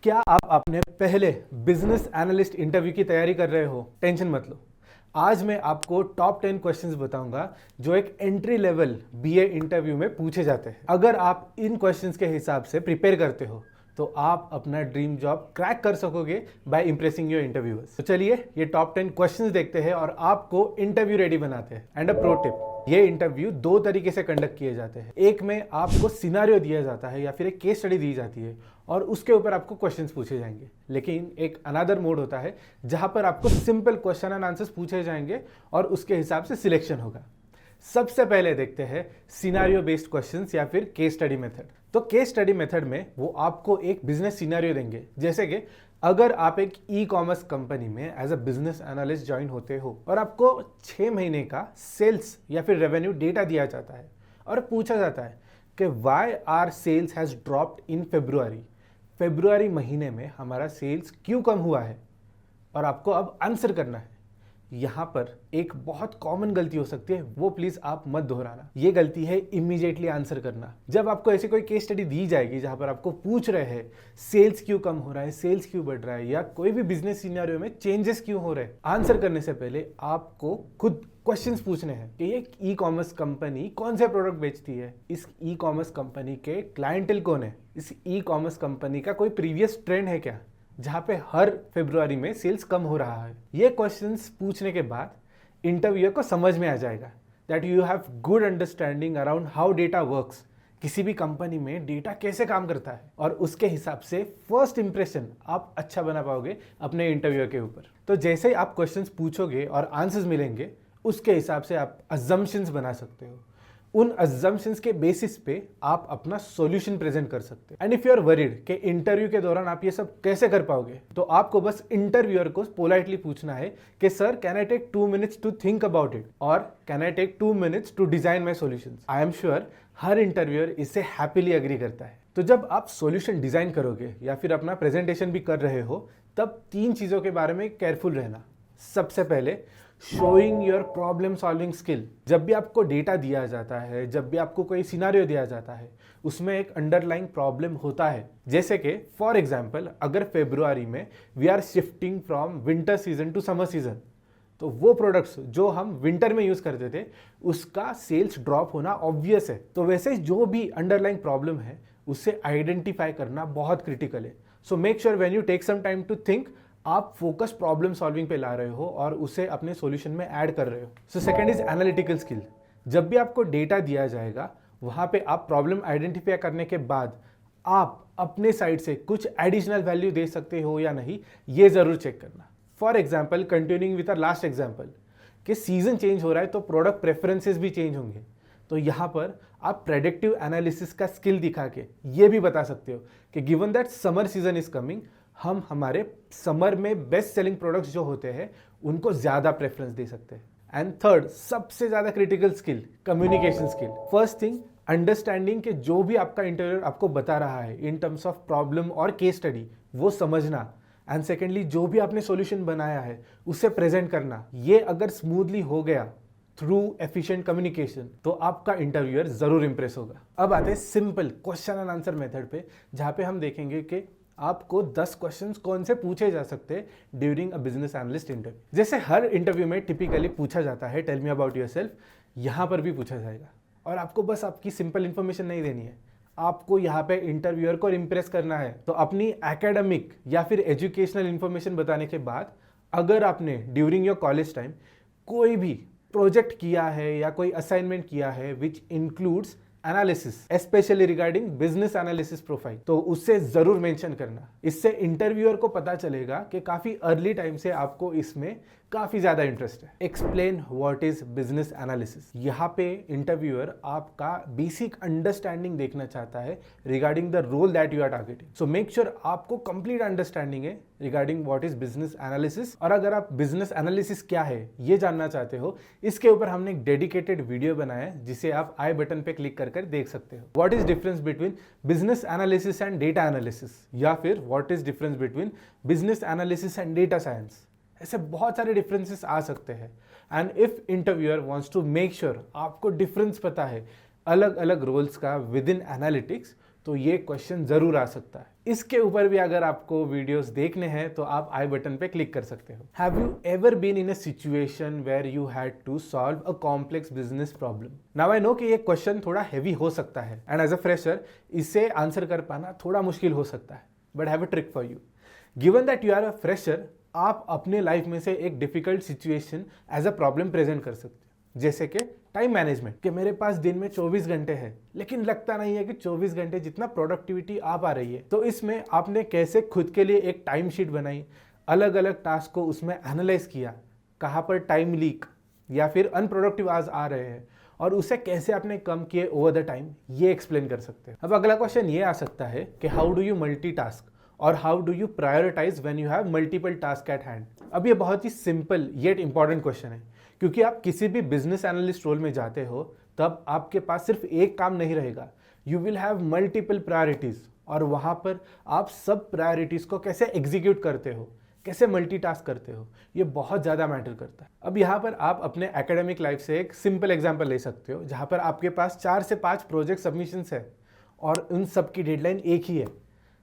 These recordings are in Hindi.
क्या आप अपने पहले बिजनेस एनालिस्ट इंटरव्यू की तैयारी कर रहे हो? टेंशन मत लो। आज मैं आपको टॉप 10 क्वेश्चंस बताऊंगा जो एक एंट्री लेवल बीए इंटरव्यू में पूछे जाते हैं। अगर आप इन क्वेश्चंस के हिसाब से प्रिपेयर करते हो तो आप अपना ड्रीम जॉब क्रैक कर सकोगे बाय इंप्रेसिंग योर इंटरव्यूअर्स। तो चलिए ये टॉप 10 क्वेश्चंस देखते हैं और आपको इंटरव्यू रेडी बनाते हैं। एंड अ प्रो टिप, ये इंटरव्यू दो तरीके से कंडक्ट किए जाते हैं। एक में आपको सिनारियो दिया जाता है या फिर एक केस स्टडी दी जाती है और उसके ऊपर आपको क्वेश्चंस पूछे जाएंगे। लेकिन एक अनदर मोड होता है जहां पर आपको सिंपल क्वेश्चन एंड आंसर्स पूछे जाएंगे और उसके हिसाब से सिलेक्शन होगा। सबसे पहले देखते हैं सिनारियो बेस्ड क्वेश्चंस या फिर केस स्टडी मेथड। तो केस स्टडी मेथड में वो आपको एक बिजनेस सिनारियो देंगे, जैसे कि अगर आप एक ई कॉमर्स कंपनी में as a business analyst join होते हो और आपको 6 महीने का सेल्स या फिर रेवेन्यू डेटा दिया जाता है और पूछा जाता है कि why are sales has dropped in February महीने में हमारा सेल्स क्यों कम हुआ है, और आपको अब आंसर करना है। यहाँ पर एक बहुत कॉमन गलती हो सकती है, वो प्लीज आप मत दोहराना। ये गलती है इमीडिएटली आंसर करना। जब आपको ऐसी कोई केस स्टडी दी जाएगी जहां पर आपको पूछ रहे हैं सेल्स क्यों कम हो रहा है, सेल्स क्यों बढ़ रहा है, या कोई भी बिजनेस सिनेरियो में चेंजेस क्यों हो रहे हैं, आंसर करने से पहले आपको खुद क्वेश्चंस पूछने हैं कि ये ई कॉमर्स कंपनी कौन से प्रोडक्ट बेचती है, इस ई कॉमर्स कंपनी के क्लाइंटेल कौन है, इस ई कॉमर्स कंपनी का कोई प्रीवियस ट्रेंड है क्या जहां पे हर फरवरी में सेल्स कम हो रहा है। ये क्वेश्चंस पूछने के बाद इंटरव्यूअर को समझ में आ जाएगा that you have good understanding around how data works, किसी भी कंपनी में डेटा कैसे काम करता है, और उसके हिसाब से फर्स्ट इंप्रेशन आप अच्छा बना पाओगे अपने इंटरव्यूअर के ऊपर। तो जैसे ही आप क्वेश्चंस पूछोगे और आंसर्स मिलेंगे, उसके हिसाब से आप अजम्पशंस बना सकते हो। उन अजम्पशंस के बेसिस पे आप अपना सॉल्यूशन प्रेजेंट कर सकते हैं। And if you are worried कि इंटरव्यू के दौरान आप ये सब कैसे कर पाओगे, तो आपको बस इंटरव्यूअर को पोलाइटली पूछना है कि sir can I take 2 minutes to think about it, और can I take 2 minutes to design my solution. I am sure her interviewer इससे हैप्पीली एग्री करता है। तो जब आप सॉल्यूशन डिजाइन करोगे या फिर अपना प्रेजेंटेशन भी कर रहे हो, तब 3 चीजों के बारे में केयरफुल रहना। सबसे पहले showing your problem solving skill. जब भी आपको डेटा दिया जाता है, जब भी आपको कोई सिनारियो दिया जाता है, उसमें एक अंडरलाइंग प्रॉब्लम होता है। जैसे कि फॉर एग्जांपल अगर फरवरी में we are shifting from winter season to summer season, तो वो प्रोडक्ट्स जो हम विंटर में यूज करते थे उसका सेल्स ड्रॉप होना ऑब्वियस है। तो वैसे जो भी अंडरलाइंग प्रॉब्लम है उसे आइडेंटिफाई करना बहुत क्रिटिकल है। So make sure when you take some time to think, आप फोकस प्रॉब्लम सॉल्विंग पे ला रहे हो और उसे अपने सॉल्यूशन में ऐड कर रहे हो। So second is analytical skill. जब भी आपको डेटा दिया जाएगा वहां पे आप प्रॉब्लम आइडेंटिफाई करने के बाद आप अपने साइड से कुछ एडिशनल वैल्यू दे सकते हो या नहीं, ये जरूर चेक करना। For example continuing with our last example कि सीजन चेंज हो रहा है तो प्रोडक्ट प्रेफरेंसेस भी चेंज होंगे, तो यहाँ पर आप प्रेडिक्टिव एनालिसिस का स्किल दिखा के ये भी बता सकते हो कि given that summer season is coming, हम हमारे समर में बेस्ट सेलिंग प्रोडक्ट्स जो होते हैं उनको ज्यादा प्रेफरेंस दे सकते हैं। एंड थर्ड, सबसे ज्यादा critical skill, communication skill. First thing, understanding कि जो भी आपका इंटरव्यूअर आपको बता रहा है इन टर्म्स ऑफ प्रॉब्लम और केस स्टडी, वो समझना। एंड सेकेंडली, जो भी आपने सॉल्यूशन बनाया है उसे प्रेजेंट करना। ये अगर स्मूथली हो गया थ्रू एफिशिएंट कम्युनिकेशन, तो आपका इंटरव्यूअर जरूर इंप्रेस होगा। अब आते हैं simple question and answer method पे, जहां पे हम देखेंगे कि आपको 10 क्वेश्चंस कौन से पूछे जा सकते हैं during a business analyst interview. जैसे हर इंटरव्यू में टिपिकली पूछा जाता है टेल मी अबाउट योरसेल्फ, यहाँ पर भी पूछा जाएगा। और आपको बस आपकी सिंपल इंफॉर्मेशन नहीं देनी है, आपको यहाँ पे इंटरव्यूअर को इम्प्रेस करना है। तो अपनी एकेडमिक या फिर एजुकेशनल इंफॉर्मेशन बताने के बाद, अगर आपने ड्यूरिंग योर कॉलेज टाइम कोई भी प्रोजेक्ट किया है या कोई असाइनमेंट किया है which includes analysis, specially regarding business analysis profile, तो उससे जरूर मेंशन करना। इससे इंटरव्यूअर को पता चलेगा कि काफी अर्ली टाइम से आपको इसमें काफी ज्यादा इंटरेस्ट है। Explain what is business analysis. यहाँ पे इंटरव्यूअर आपका बेसिक अंडरस्टैंडिंग देखना चाहता है regarding the role that you are targeting. So make sure आपको कंप्लीट अंडरस्टैंडिंग है regarding what is business analysis. और अगर आप बिजनेस एनालिसिस क्या है ये जानना चाहते हो, इसके ऊपर हमने एक डेडिकेटेड वीडियो बनाया है जिसे आप आई बटन पे क्लिक कर देख सकते हो। What is difference between business analysis and data analysis, या फिर what is difference between business analysis and data science. ऐसे बहुत सारे डिफरेंसेस आ सकते हैं। And if interviewer wants to make sure आपको डिफरेंस पता है अलग अलग रोल्स का विद इन एनालिटिक्स, तो ये क्वेश्चन जरूर आ सकता है। इसके ऊपर भी अगर आपको वीडियोस देखने हैं तो आप आई बटन पे क्लिक कर सकते हो। Have you ever been in a situation where you had to solve a complex business problem? Now I know कि ये क्वेश्चन थोड़ा हैवी हो सकता है एंड एज अ फ्रेशर इसे आंसर कर पाना थोड़ा मुश्किल हो सकता है, but have a trick for you. Given that you are a fresher, आप अपने लाइफ में से एक difficult situation as a problem present कर सकते हो, जैसे कि टाइम मैनेजमेंट, कि मेरे पास दिन में 24 घंटे है लेकिन लगता नहीं है कि 24 घंटे जितना प्रोडक्टिविटी आ पा रही है। तो इसमें आपने कैसे खुद के लिए एक टाइम शीट बनाई, अलग अलग टास्क को उसमें एनालाइज किया, कहाँ पर टाइम लीक या फिर अनप्रोडक्टिव आवर्स आ रहे हैं और उसे कैसे आपने कम किए ओवर द टाइम, ये एक्सप्लेन कर सकते हैं। अब अगला क्वेश्चन ये आ सकता है कि हाउ डू यू मल्टीटास्क और how do you prioritize when you have multiple task at hand? अब ये बहुत ही सिंपल येट इंपॉर्टेंट क्वेश्चन है, क्योंकि आप किसी भी बिजनेस एनालिस्ट रोल में जाते हो तब आपके पास सिर्फ एक काम नहीं रहेगा, you will have multiple priorities, और वहां पर आप सब प्रायोरिटीज को कैसे एग्जीक्यूट करते हो, कैसे मल्टीटास्क करते हो, ये बहुत ज़्यादा मैटर करता है। अब यहाँ पर आप अपने एकेडमिक लाइफ से एक सिंपल एग्जांपल ले सकते हो, जहाँ पर आपके पास 4 से 5 प्रोजेक्ट सबमिशंस है और उन सब की डेडलाइन एक ही है।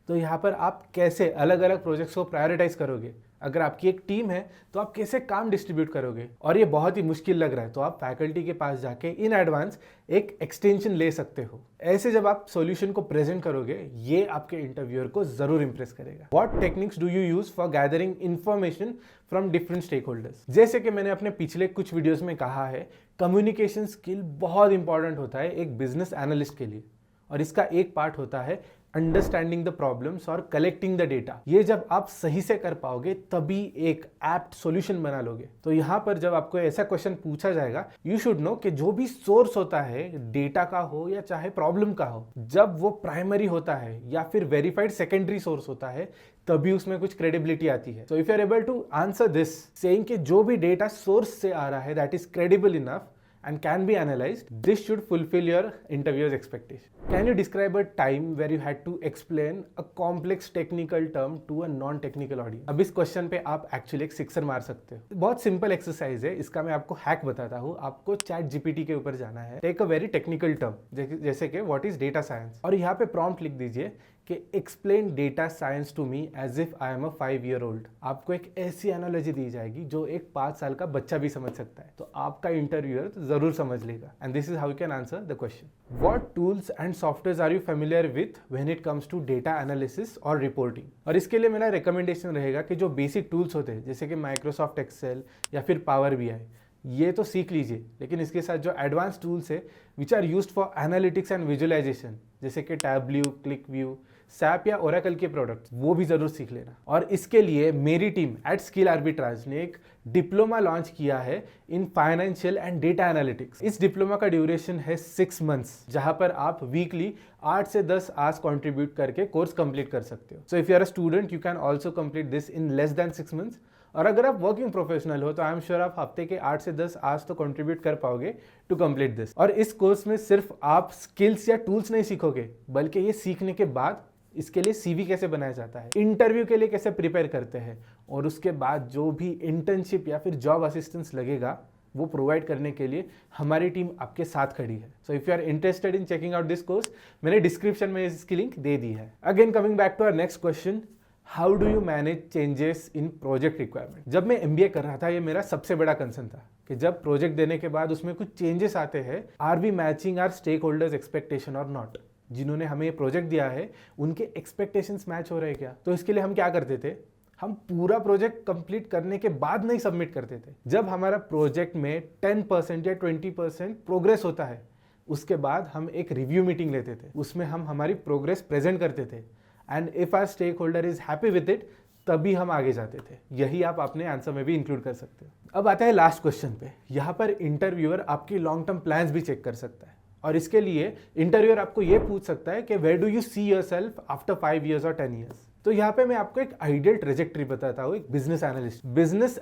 तो यहाँ पर आप कैसे अलग अलग प्रोजेक्ट्स को प्रायोरिटाइज करोगे? अगर आपकी एक टीम है तो आप कैसे काम डिस्ट्रीब्यूट करोगे? और ये बहुत ही मुश्किल लग रहा है तो आप फैकल्टी के पास जाके इन एडवांस एक एक्सटेंशन ले सकते हो। ऐसे जब आप सॉल्यूशन को प्रेजेंट करोगे, ये आपके इंटरव्यूअर को जरूर इंप्रेस करेगा। What techniques do you use for gathering information from different stakeholders? जैसे कि मैंने अपने पिछले कुछ वीडियोस में कहा है, कम्युनिकेशन स्किल बहुत इंपॉर्टेंट होता है एक बिजनेस एनालिस्ट के लिए, और इसका एक पार्ट होता है अंडरस्टैंडिंग द प्रॉब्लम्स और कलेक्टिंग द डेटा। ये जब आप सही से कर पाओगे तभी एक एप्ट सॉल्यूशन बना लोगे। तो यहाँ पर जब आपको ऐसा क्वेश्चन पूछा जाएगा, यू शुड नो कि जो भी सोर्स होता है डेटा का हो या चाहे प्रॉब्लम का हो, जब वो प्राइमरी होता है या फिर वेरीफाइड सेकेंडरी सोर्स होता है तभी उसमें कुछ क्रेडिबिलिटी आती है। So if you are able to answer this saying कि जो भी डेटा सोर्स से आ रहा है that is credible enough and can be analyzed, this should fulfill your interviewer's expectation. Can you describe a time where you had to explain a complex technical term to a non-technical audience? अब इस क्वेश्चन पे आप एक्चुअली एक सिक्सर मार सकते हो। बहुत सिंपल एक्सरसाइज है, इसका मैं आपको हैक बताता हूँ। आपको चैट जीपीटी के ऊपर जाना है, take a very technical term जैसे कि व्हाट इज डेटा साइंस, और यहाँ पे प्रॉम्प्ट लिख दीजिए कि explain data science to me as if I am a 5-year-old। आपको एक ऐसी एनालॉजी दी जाएगी जो एक 5 साल का बच्चा भी समझ सकता है, तो आपका इंटरव्यूअर जरूर समझ लेगा। And this is how you can answer the question. What tools and software are you familiar with when it comes to data analysis और रिपोर्टिंग? और इसके लिए मेरा रिकमेंडेशन रहेगा कि जो बेसिक टूल्स होते हैं जैसे कि माइक्रोसॉफ्ट एक्सेल या फिर पावर बीआई, ये तो सीख लीजिए, लेकिन इसके साथ जो एडवांस टूल्स है which are used for analytics and visualization जैसे कि टैबल्यू, क्लिक व्यू, सैप या ओरेकल के प्रोडक्ट्स, वो भी जरूर सीख लेना। और इसके लिए मेरी टीम एट स्किल आर्बिट्राज ने एक डिप्लोमा लॉन्च किया है in financial and data analytics. इस डिप्लोमा का ड्यूरेशन है 6 months, जहां पर आप वीकली 8 से 10 आवर्स कंट्रीब्यूट करके कोर्स कंप्लीट कर सकते हो। So if you are a student you can also complete this in less than 6 months। और अगर आप वर्किंग प्रोफेशनल हो तो आई एम श्योर आप हफ्ते के 8 से 10 आवर्स तो कंट्रीब्यूट कर पाओगे टू कंप्लीट दिस। और इस कोर्स में सिर्फ आप स्किल्स या टूल्स नहीं सीखोगे, बल्कि ये सीखने के बाद इसके लिए सीवी कैसे बनाया जाता है, इंटरव्यू के लिए कैसे प्रिपेयर करते हैं, और उसके बाद जो भी इंटर्नशिप या फिर जॉब असिस्टेंस लगेगा वो प्रोवाइड करने के लिए हमारी टीम आपके साथ खड़ी है। So if you are interested in checking out this course, मैंने डिस्क्रिप्शन में इसकी लिंक दे दी है। Again coming back to our next question, how do you manage changes in project requirement? जब मैं एमबीए कर रहा था ये मेरा सबसे बड़ा कंसर्न था कि जब प्रोजेक्ट देने के बाद उसमें कुछ चेंजेस आते हैं, are we matching our stakeholders expectation और नॉट? जिन्होंने हमें ये प्रोजेक्ट दिया है उनके एक्सपेक्टेशंस मैच हो रहे हैं क्या? तो इसके लिए हम क्या करते थे, हम पूरा प्रोजेक्ट कंप्लीट करने के बाद नहीं सबमिट करते थे। जब हमारा प्रोजेक्ट में 10% या 20% प्रोग्रेस होता है, उसके बाद हम एक रिव्यू मीटिंग लेते थे, उसमें हम हमारी प्रोग्रेस प्रेजेंट करते थे, and if our stakeholder is happy with it, तभी हम आगे जाते थे। यही आप अपने आंसर में भी इंक्लूड कर सकते हो। अब आता है लास्ट क्वेश्चन पे। यहाँ पर इंटरव्यूअर आपकी लॉन्ग टर्म प्लान्स भी चेक कर सकता है, और इसके लिए इंटरव्यूअर आपको ये पूछ सकता है कि where do you see yourself after 5 years और 10 years? तो यहाँ पे मैं आपको एक आइडियल ट्रेजेक्टरी बताता हूँ। एक बिजनेस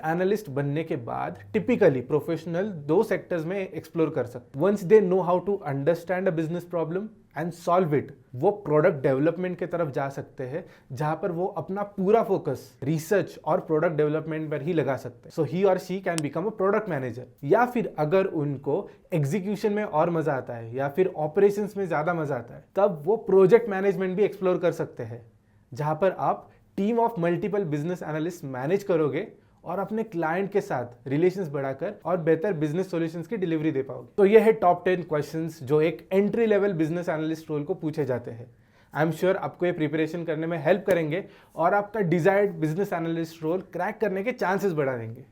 एनालिस्ट बनने के बाद टिपिकली प्रोफेशनल 2 सेक्टर्स में एक्सप्लोर कर सकते। Once they know how to understand a business problem and solve it, वो प्रोडक्ट डेवलपमेंट की तरफ जा सकते हैं, जहां पर वो अपना पूरा फोकस रिसर्च और प्रोडक्ट डेवलपमेंट पर ही लगा सकते हैं. सो ही और she can become a product manager. या फिर अगर उनको एग्जीक्यूशन में और मजा आता है या फिर ऑपरेशंस में ज्यादा मजा आता है, तब वो प्रोजेक्ट मैनेजमेंट भी एक्सप्लोर कर सकते हैं, जहां पर आप team of multiple business analyst manage करोगे और अपने क्लाइंट के साथ रिलेशंस बढ़ाकर और बेहतर बिजनेस सॉल्यूशंस की डिलीवरी दे पाओगे. तो ये है टॉप 10 क्वेश्चंस जो एक entry level business analyst role को पूछे जाते हैं. आई एम श्योर आपको ये प्रिपरेशन करने में हेल्प करेंगे और आपका desired business analyst role crack करने के चांसेस बढ़ा देंगे.